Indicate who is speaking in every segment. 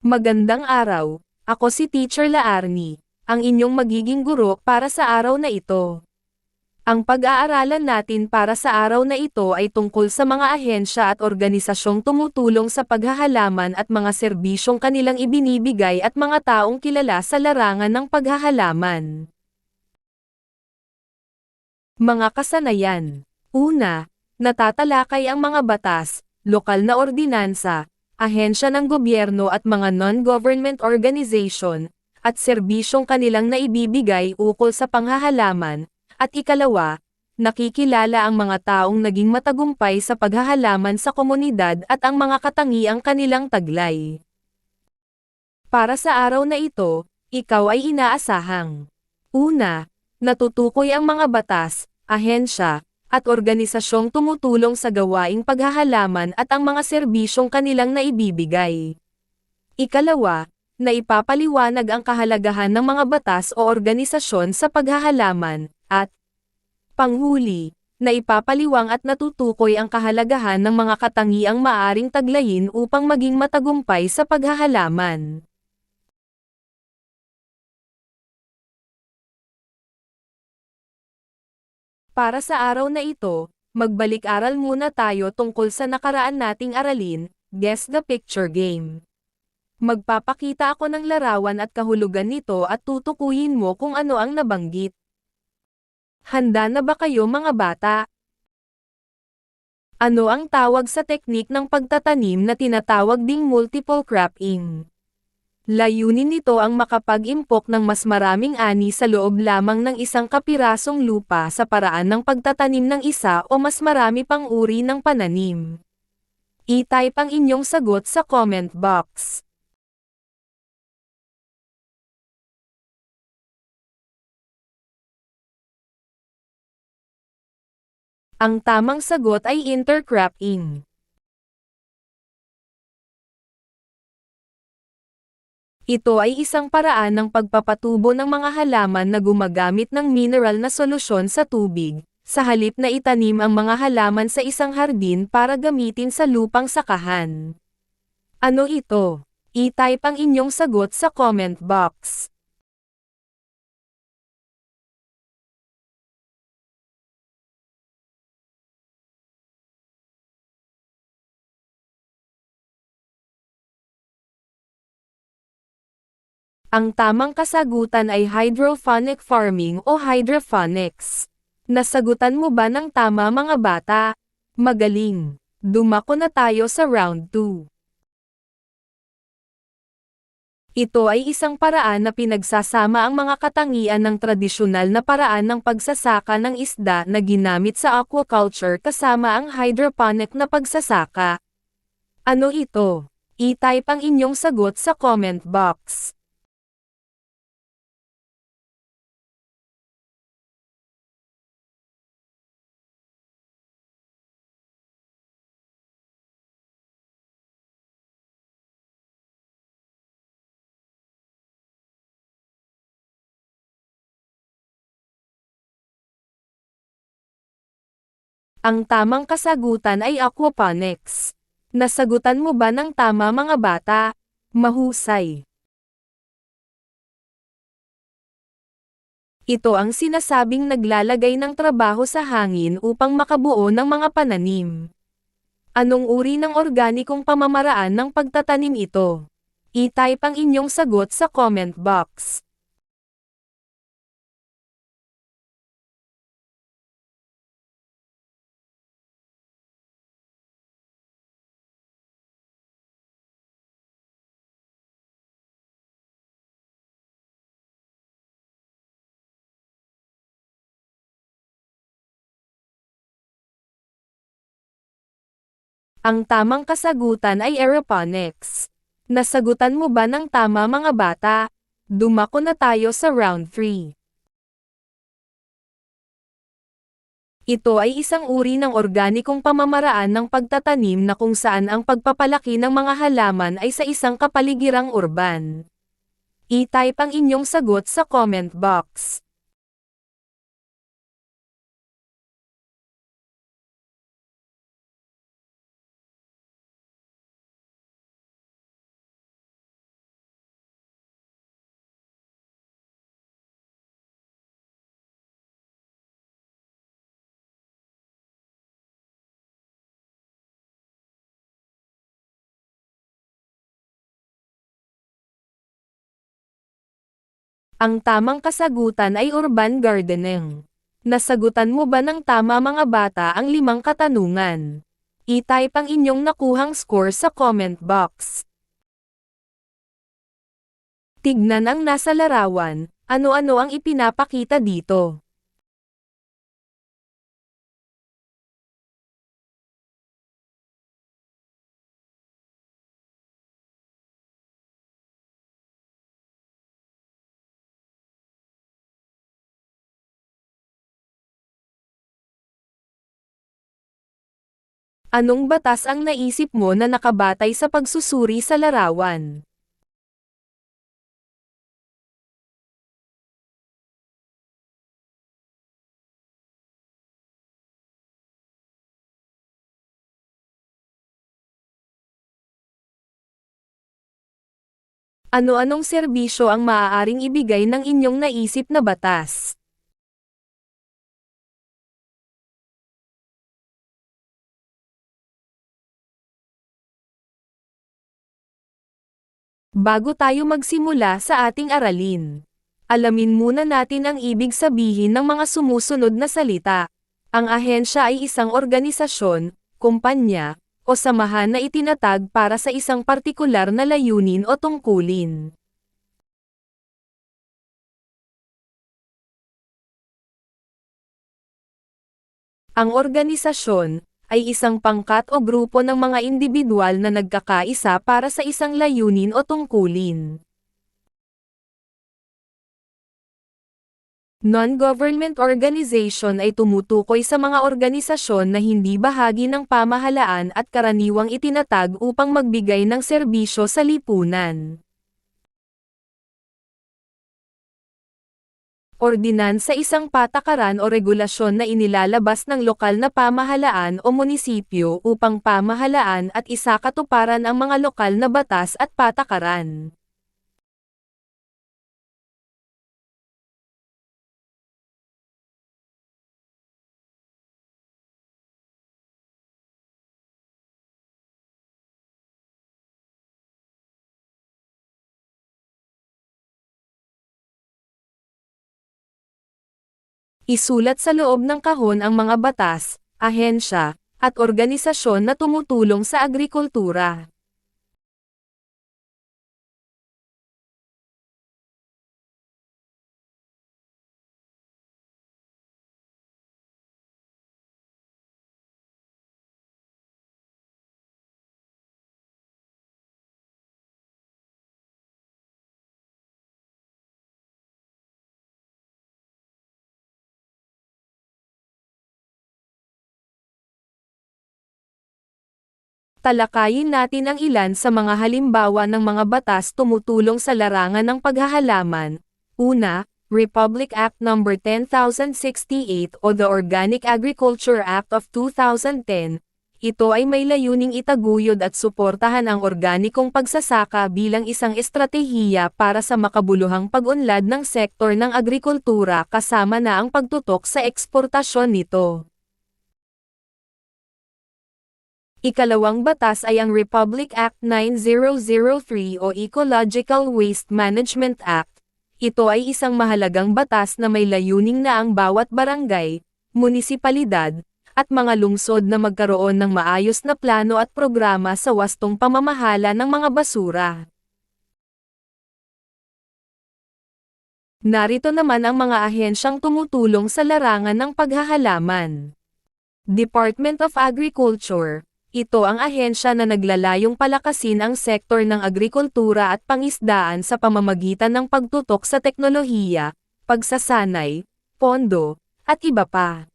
Speaker 1: Magandang araw, ako si Teacher Laarni, ang inyong magiging guro para sa araw na ito. Ang pag-aaralan natin para sa araw na ito ay tungkol sa mga ahensya at organisasyong tumutulong sa paghahalaman at mga serbisyong kanilang ibinibigay at mga taong kilala sa larangan ng paghahalaman. Mga kasanayan. Una, natatalakay ang mga batas, lokal na ordinansa, ahensya ng gobyerno at mga non-government organization, at serbisyong kanilang naibibigay ukol sa panghahalaman, at ikalawa, nakikilala ang mga taong naging matagumpay sa paghahalaman sa komunidad at ang mga katangiang kanilang taglay. Para sa araw na ito, ikaw ay inaasahang una, natutukoy ang mga batas, ahensya, at organisasyong tumutulong sa gawaing paghahalaman at ang mga serbisyong kanilang naibibigay. Ikalawa, naipapaliwanag ang kahalagahan ng mga batas o organisasyon sa paghahalaman, at panghuli, naipapaliwang at natutukoy ang kahalagahan ng mga katangiang maaring taglayin upang maging matagumpay sa paghahalaman. Para sa araw na ito, magbalik-aral muna tayo tungkol sa nakaraan nating aralin, Guess the Picture Game. Magpapakita ako ng larawan at kahulugan nito at tutukuyin mo kung ano ang nabanggit. Handa na ba kayo mga bata? Ano ang tawag sa teknik ng pagtatanim na tinatawag ding multiple cropping? Layunin nito ang makapag-impok ng mas maraming ani sa loob lamang ng isang kapirasong lupa sa paraan ng pagtatanim ng isa o mas marami pang uri ng pananim. I-type ang inyong sagot sa comment box. Ang tamang sagot ay intercropping. Ito ay isang paraan ng pagpapatubo ng mga halaman na gumagamit ng mineral na solusyon sa tubig, sa halip na itanim ang mga halaman sa isang hardin para gamitin sa lupang sakahan. Ano ito? I-type ang inyong sagot sa comment box. Ang tamang kasagutan ay hydroponic farming o hydroponics. Nasagutan mo ba ng tama mga bata? Magaling! Dumako na tayo sa round 2. Ito ay isang paraan na pinagsasama ang mga katangian ng tradisyonal na paraan ng pagsasaka ng isda na ginamit sa aquaculture kasama ang hydroponic na pagsasaka. Ano ito? I-type ang inyong sagot sa comment box. Ang tamang kasagutan ay aquaponics. Nasagutan mo ba ng tama mga bata? Mahusay. Ito ang sinasabing naglalagay ng trabaho sa hangin upang makabuo ng mga pananim. Anong uri ng organikong pamamaraan ng pagtatanim ito? I-type ang inyong sagot sa comment box. Ang tamang kasagutan ay aeroponics. Nasagutan mo ba ng tama mga bata? Dumako na tayo sa round 3. Ito ay isang uri ng organikong pamamaraan ng pagtatanim na kung saan ang pagpapalaki ng mga halaman ay sa isang kapaligirang urban. I-type ang inyong sagot sa comment box. Ang tamang kasagutan ay urban gardening. Nasagutan mo ba ng tama mga bata ang 5 katanungan? I-type ang inyong nakuhang score sa comment box. Tignan ang nasa larawan, ano-ano ang ipinapakita dito. Anong batas ang naisip mo na nakabatay sa pagsusuri sa larawan? Ano-anong serbisyo ang maaaring ibigay ng inyong naisip na batas? Bago tayo magsimula sa ating aralin, alamin muna natin ang ibig sabihin ng mga sumusunod na salita. Ang ahensya ay isang organisasyon, kumpanya, o samahan na itinatag para sa isang partikular na layunin o tungkulin. Ang organisasyon ay isang pangkat o grupo ng mga individual na nagkakaisa para sa isang layunin o tungkulin. Non-government organization ay tumutukoy sa mga organisasyon na hindi bahagi ng pamahalaan at karaniwang itinatag upang magbigay ng serbisyo sa lipunan. Ordinansa isang patakaran o regulasyon na inilalabas ng lokal na pamahalaan o munisipyo upang pamahalaan at isakatuparan ang mga lokal na batas at patakaran. Isulat sa loob ng kahon ang mga batas, ahensya, at organisasyon na tumutulong sa agrikultura. Talakayin natin ang ilan sa mga halimbawa ng mga batas tumutulong sa larangan ng paghahalaman. Una, Republic Act No. 10,068 o the Organic Agriculture Act of 2010. Ito ay may layuning itaguyod at suportahan ang organikong pagsasaka bilang isang estratehiya para sa makabuluhang pag-unlad ng sektor ng agrikultura kasama na ang pagtutok sa eksportasyon nito. Ikalawang batas ay ang Republic Act 9003 o Ecological Waste Management Act. Ito ay isang mahalagang batas na may layuning na ang bawat barangay, munisipalidad, at mga lungsod na magkaroon ng maayos na plano at programa sa wastong pamamahala ng mga basura. Narito naman ang mga ahensyang tumutulong sa larangan ng paghahalaman. Department of Agriculture. Ito ang ahensya na naglalayong palakasin ang sektor ng agrikultura at pangisdaan sa pamamagitan ng pagtutok sa teknolohiya, pagsasanay, pondo, at iba pa.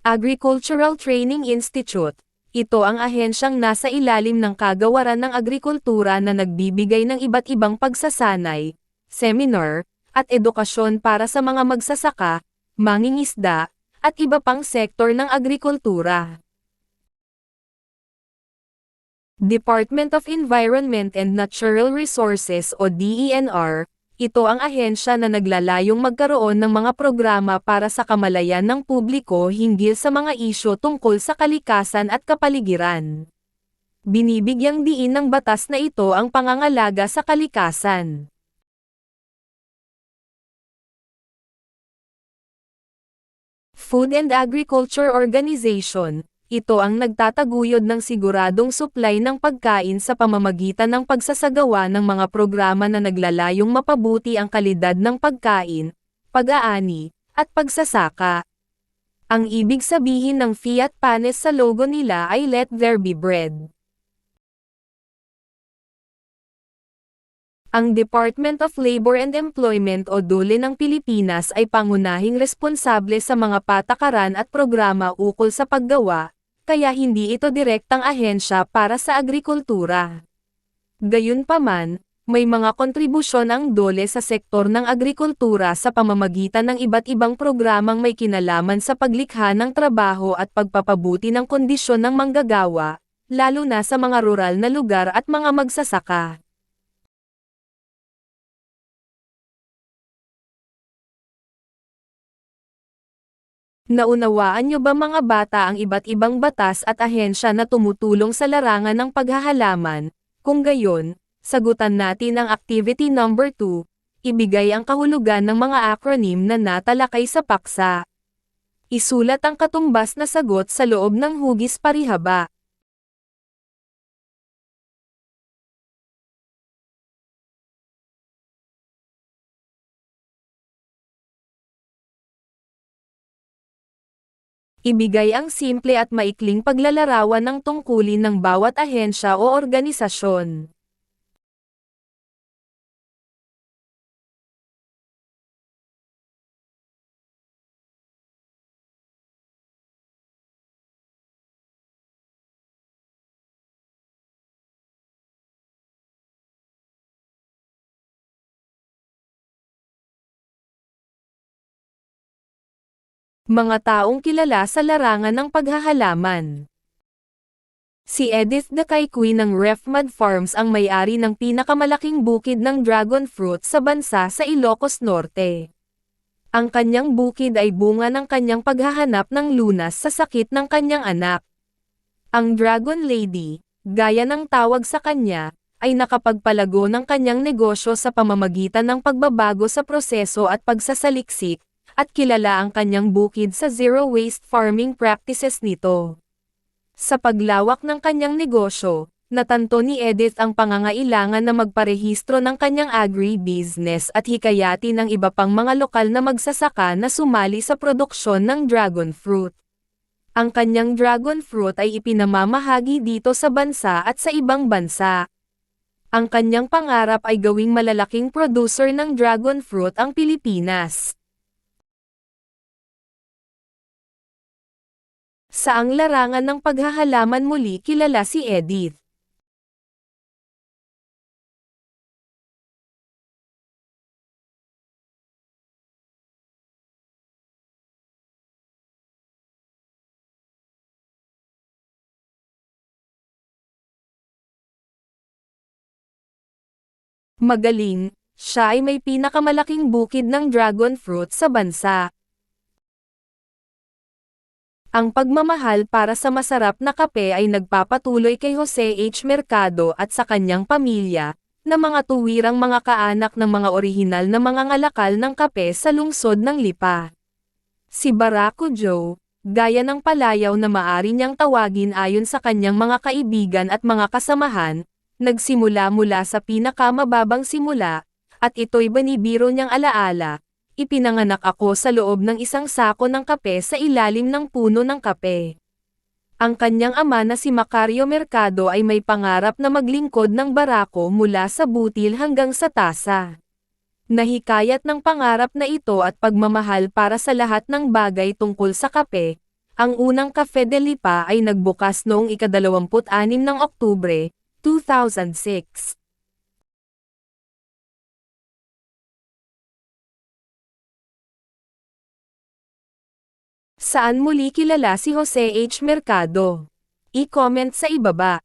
Speaker 1: Agricultural Training Institute. Ito ang ahensyang nasa ilalim ng kagawaran ng agrikultura na nagbibigay ng iba't ibang pagsasanay, seminar, at edukasyon para sa mga magsasaka, mangingisda, at iba pang sektor ng agrikultura. Department of Environment and Natural Resources o DENR, ito ang ahensya na naglalayong magkaroon ng mga programa para sa kamalayan ng publiko hinggil sa mga isyu tungkol sa kalikasan at kapaligiran. Binibigyang diin ng batas na ito ang pangangalaga sa kalikasan. Food and Agriculture Organization. Ito ang nagtataguyod ng siguradong supply ng pagkain sa pamamagitan ng pagsasagawa ng mga programa na naglalayong mapabuti ang kalidad ng pagkain, pag-aani, at pagsasaka. Ang ibig sabihin ng Fiat Panes sa logo nila ay Let There Be Bread. Ang Department of Labor and Employment o DOLE ng Pilipinas ay pangunahing responsable sa mga patakaran at programa ukol sa paggawa, kaya hindi ito direktang ahensya para sa agrikultura. Gayunpaman, may mga kontribusyon ang DOLE sa sektor ng agrikultura sa pamamagitan ng iba't ibang programang may kinalaman sa paglikha ng trabaho at pagpapabuti ng kondisyon ng manggagawa, lalo na sa mga rural na lugar at mga magsasaka. Naunawaan niyo ba mga bata ang iba't ibang batas at ahensya na tumutulong sa larangan ng paghahalaman? Kung gayon, sagutan natin ang activity number 2, ibigay ang kahulugan ng mga acronym na natalakay sa paksa. Isulat ang katumbas na sagot sa loob ng hugis parihaba. Ibigay ang simple at maikling paglalarawan ng tungkulin ng bawat ahensya o organisasyon. Mga taong kilala sa larangan ng paghahalaman. Si Edith Dakaycui ng RefMad Farms ang may-ari ng pinakamalaking bukid ng dragon fruit sa bansa sa Ilocos Norte. Ang kanyang bukid ay bunga ng kanyang paghahanap ng lunas sa sakit ng kanyang anak. Ang Dragon Lady, gaya ng tawag sa kanya, ay nakapagpalago ng kanyang negosyo sa pamamagitan ng pagbabago sa proseso at pagsasaliksik, at kilala ang kanyang bukid sa zero-waste farming practices nito. Sa paglawak ng kanyang negosyo, natanto ni Edith ang pangangailangan na magparehistro ng kanyang agri-business at hikayati ng iba pang mga lokal na magsasaka na sumali sa produksyon ng dragon fruit. Ang kanyang dragon fruit ay ipinamamahagi dito sa bansa at sa ibang bansa. Ang kanyang pangarap ay gawing malalaking producer ng dragon fruit ang Pilipinas. Saang larangan ng paghahalaman muli kilala si Edith? Magaling, siya ay may pinakamalaking bukid ng dragon fruit sa bansa. Ang pagmamahal para sa masarap na kape ay nagpapatuloy kay Jose H. Mercado at sa kanyang pamilya, na mga tuwirang mga kaanak ng mga orihinal na mga ngalakal ng kape sa lungsod ng Lipa. Si Barako Joe, gaya ng palayaw na maari niyang tawagin ayon sa kanyang mga kaibigan at mga kasamahan, nagsimula mula sa pinakamababang simula, at ito'y banibiro niyang alaala. Ipinanganak ako sa loob ng isang sako ng kape sa ilalim ng puno ng kape. Ang kanyang ama na si Macario Mercado ay may pangarap na maglingkod ng barako mula sa butil hanggang sa tasa. Nahikayat ng pangarap na ito at pagmamahal para sa lahat ng bagay tungkol sa kape, ang unang Cafe de Lipa ay nagbukas noong ika-26 ng Oktubre, 2006. Saan muli kilala si Jose H. Mercado? I-comment sa ibaba.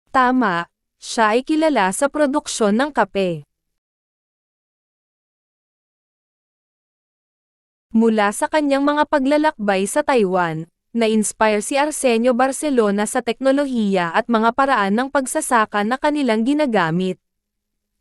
Speaker 1: Tama, siya ay kilala sa produksyon ng kape. Mula sa kanyang mga paglalakbay sa Taiwan, na-inspire si Arsenio Barcelona sa teknolohiya at mga paraan ng pagsasaka na kanilang ginagamit.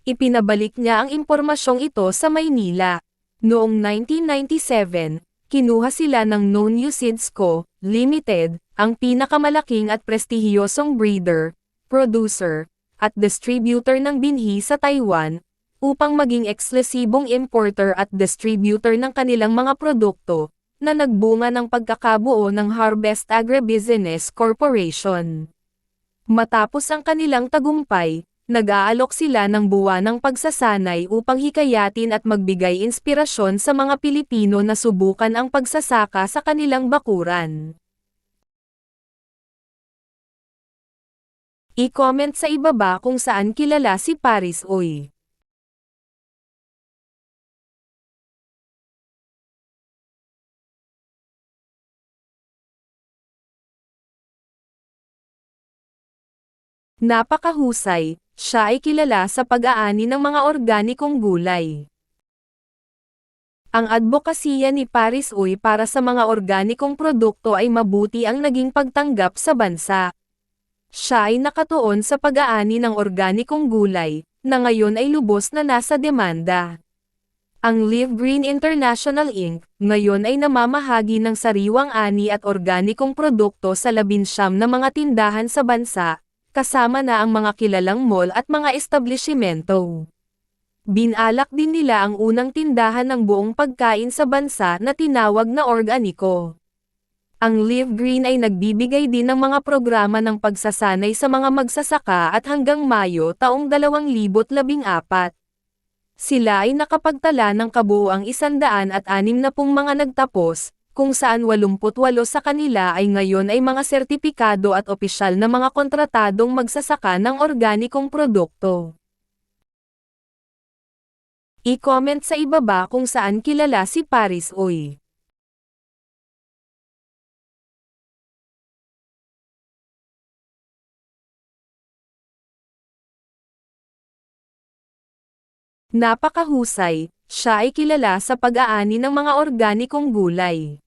Speaker 1: Ipinabalik niya ang impormasyong ito sa Maynila. Noong 1997, kinuha sila ng Nonyu Seeds Co., Limited, ang pinakamalaking at prestihiyosong breeder, producer, at distributor ng binhi sa Taiwan, upang maging eksklusibong importer at distributor ng kanilang mga produkto, na nagbunga ng pagkakabuo ng Harvest Agribusiness Corporation. Matapos ang kanilang tagumpay, nag-aalok sila ng buwanang pagsasanay upang hikayatin at magbigay inspirasyon sa mga Pilipino na subukan ang pagsasaka sa kanilang bakuran. I-comment sa ibaba kung saan kilala si Paris Uy. Napakahusay, siya ay kilala sa pag-aani ng mga organikong gulay. Ang adbokasya ni Paris Uy para sa mga organikong produkto ay mabuti ang naging pagtanggap sa bansa. Siya ay nakatuon sa pag-aani ng organikong gulay, na ngayon ay lubos na nasa demanda. Ang Live Green International Inc. ngayon ay namamahagi ng sariwang ani at organikong produkto sa 19 na mga tindahan sa bansa, kasama na ang mga kilalang mall at mga establishmento. Binalak din nila ang unang tindahan ng buong pagkain sa bansa na tinawag na organiko. Ang Live Green ay nagbibigay din ng mga programa ng pagsasanay sa mga magsasaka at hanggang Mayo taong 2014. Sila ay nakapagtala ng kabuuang 160 mga nagtapos, kung saan 88 sa kanila ay ngayon ay mga sertipikado at opisyal na mga kontratadong magsasaka ng organikong produkto. I-comment sa ibaba kung saan kilala si Paris Uy. Napakahusay, siya ay kilala sa pag-aani ng mga organikong gulay.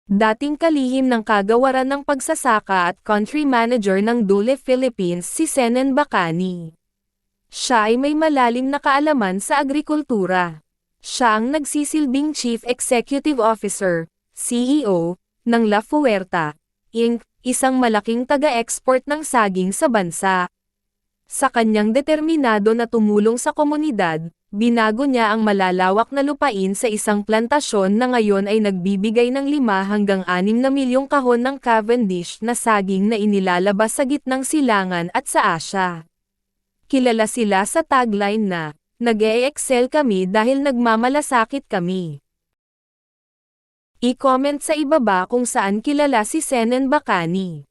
Speaker 1: Dating kalihim ng kagawaran ng pagsasaka at country manager ng Dole Philippines si Senen Bacani. Siya ay may malalim na kaalaman sa agrikultura. Siya ang nagsisilbing Chief Executive Officer, CEO, ng La Fuerta, Inc., isang malaking taga-export ng saging sa bansa. Sa kanyang determinado na tumulong sa komunidad, binago niya ang malalawak na lupain sa isang plantasyon na ngayon ay nagbibigay ng 5 hanggang 6 na milyong kahon ng Cavendish na saging na inilalabas sa gitnang silangan at sa Asya. Kilala sila sa tagline na, "Nag-e-excel kami dahil nagmamalasakit kami." I-comment sa ibaba kung saan kilala si Senen Bacani.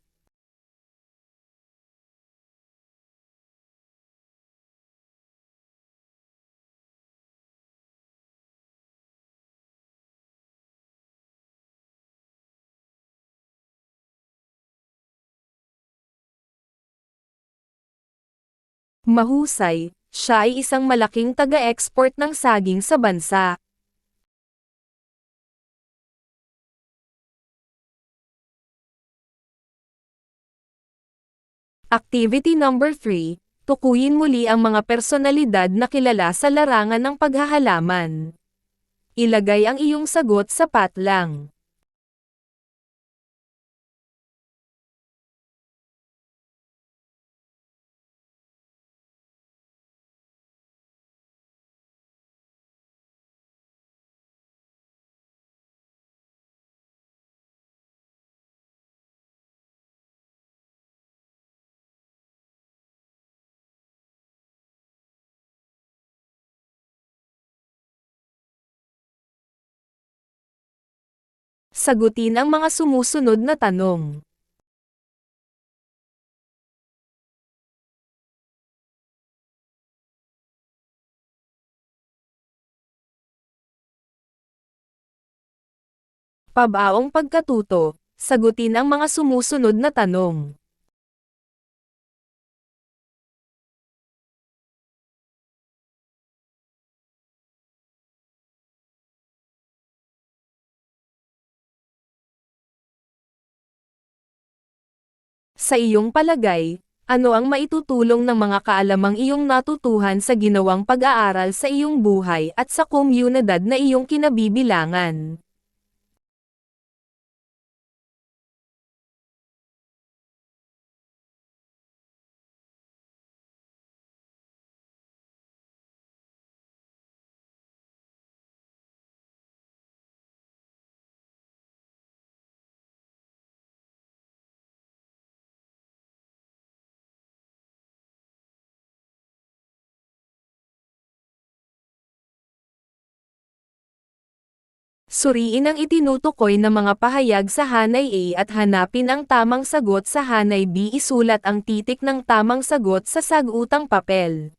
Speaker 1: Mahusay, siya ay isang malaking taga-export ng saging sa bansa. Activity number 3, tukuyin muli ang mga personalidad na kilala sa larangan ng paghahalaman. Ilagay ang iyong sagot sa patlang. Sagutin ang mga sumusunod na tanong. Pabaong pagkatuto, sagutin ang mga sumusunod na tanong. Sa iyong palagay, ano ang maitutulong ng mga kaalamang iyong natutuhan sa ginawang pag-aaral sa iyong buhay at sa komunidad na iyong kinabibilangan? Suriin ang itinutukoy na mga pahayag sa Hanay A at hanapin ang tamang sagot sa Hanay B. Isulat ang titik ng tamang sagot sa sagutang papel.